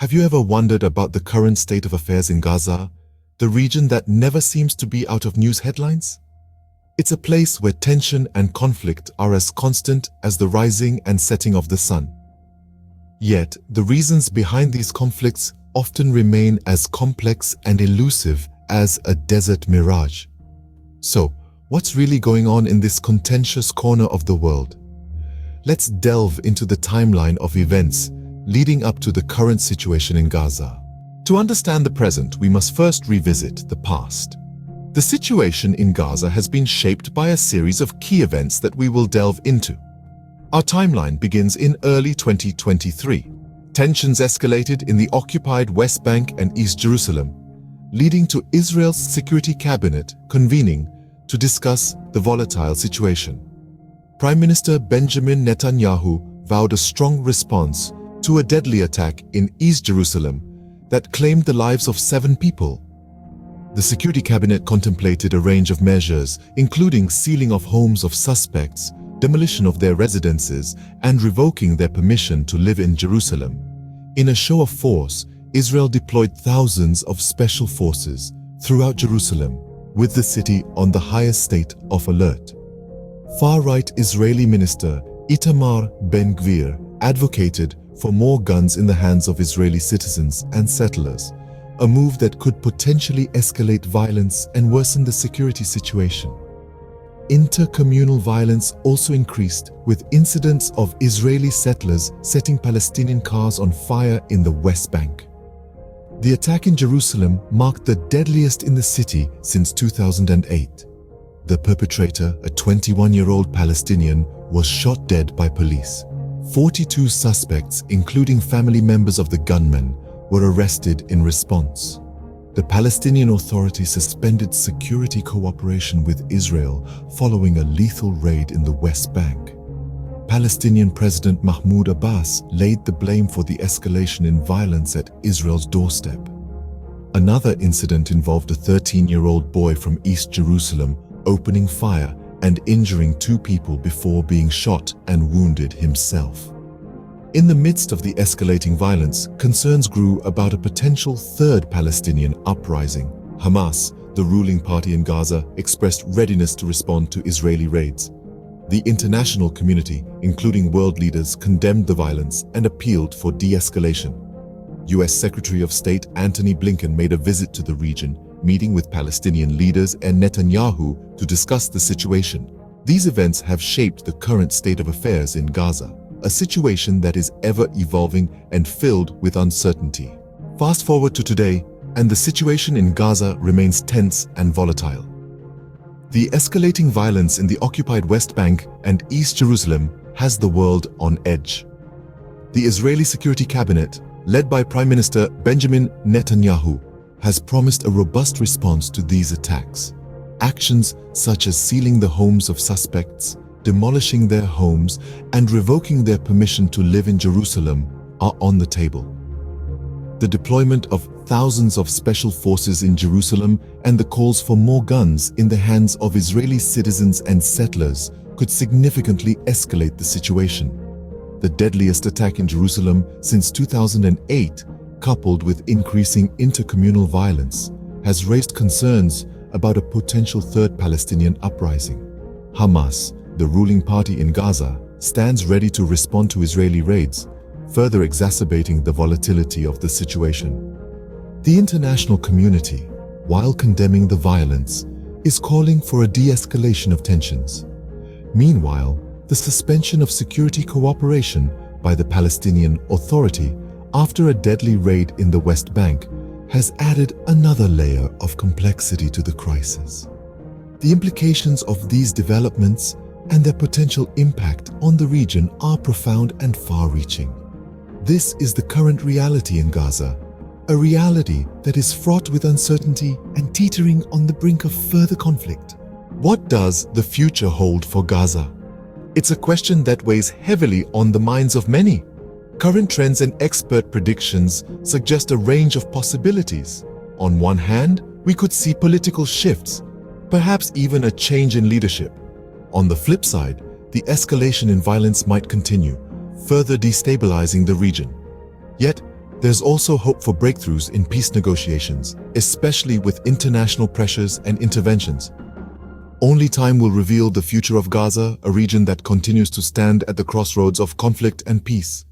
Have you ever wondered about the current state of affairs in Gaza, the region that never seems to be out of news headlines? It's a place where tension and conflict are as constant as the rising and setting of the sun. Yet, the reasons behind these conflicts often remain as complex and elusive as a desert mirage. So, what's really going on in this contentious corner of the world? Let's delve into the timeline of events leading up to the current situation in Gaza. To understand the present, we must first revisit the past. The situation in Gaza has been shaped by a series of key events that we will delve into. Our timeline begins in early 2023. Tensions escalated in the occupied West Bank and East Jerusalem, leading to Israel's Security Cabinet convening to discuss the volatile situation. Prime Minister Benjamin Netanyahu vowed a strong response to a deadly attack in East Jerusalem that claimed the lives of 7 people. The Security Cabinet contemplated a range of measures, including sealing of homes of suspects, demolition of their residences, and revoking their permission to live in Jerusalem. In a show of force, Israel deployed thousands of special forces throughout Jerusalem, with the city on the highest state of alert. Far-right Israeli Minister Itamar Ben-Gvir advocated for more guns in the hands of Israeli citizens and settlers, a move that could potentially escalate violence and worsen the security situation. Intercommunal violence also increased, with incidents of Israeli settlers setting Palestinian cars on fire in the West Bank. The attack in Jerusalem marked the deadliest in the city since 2008. The perpetrator, a 21-year-old Palestinian, was shot dead by police. 42 suspects, including family members of the gunman, were arrested in response. The Palestinian Authority suspended security cooperation with Israel following a lethal raid in the West Bank. Palestinian President Mahmoud Abbas laid the blame for the escalation in violence at Israel's doorstep. Another incident involved a 13-year-old boy from East Jerusalem opening fire and injuring 2 people before being shot and wounded himself. In the midst of the escalating violence, concerns grew about a potential third Palestinian uprising. Hamas, the ruling party in Gaza, expressed readiness to respond to Israeli raids. The international community, including world leaders, condemned the violence and appealed for de-escalation. US Secretary of State Antony Blinken made a visit to the region, meeting with Palestinian leaders and Netanyahu to discuss the situation. These events have shaped the current state of affairs in Gaza, a situation that is ever evolving and filled with uncertainty. Fast forward to today, and the situation in Gaza remains tense and volatile. The escalating violence in the occupied West Bank and East Jerusalem has the world on edge. The Israeli Security Cabinet, led by Prime Minister Benjamin Netanyahu, has promised a robust response to these attacks. Actions such as sealing the homes of suspects, demolishing their homes, and revoking their permission to live in Jerusalem are on the table. The deployment of thousands of special forces in Jerusalem and the calls for more guns in the hands of Israeli citizens and settlers could significantly escalate the situation. The deadliest attack in Jerusalem since 2008, coupled with increasing intercommunal violence, has raised concerns about a potential third Palestinian uprising. Hamas, the ruling party in Gaza, stands ready to respond to Israeli raids, further exacerbating the volatility of the situation. The international community, while condemning the violence, is calling for a de-escalation of tensions. Meanwhile, the suspension of security cooperation by the Palestinian Authority after a deadly raid in the West Bank has added another layer of complexity to the crisis. The implications of these developments and their potential impact on the region are profound and far-reaching. This is the current reality in Gaza, a reality that is fraught with uncertainty and teetering on the brink of further conflict. What does the future hold for Gaza? It's a question that weighs heavily on the minds of many. Current trends and expert predictions suggest a range of possibilities. On one hand, we could see political shifts, perhaps even a change in leadership. On the flip side, the escalation in violence might continue, further destabilizing the region. Yet, There's also hope for breakthroughs in peace negotiations, especially with international pressures and interventions. Only time will reveal the future of Gaza, a region that continues to stand at the crossroads of conflict and peace.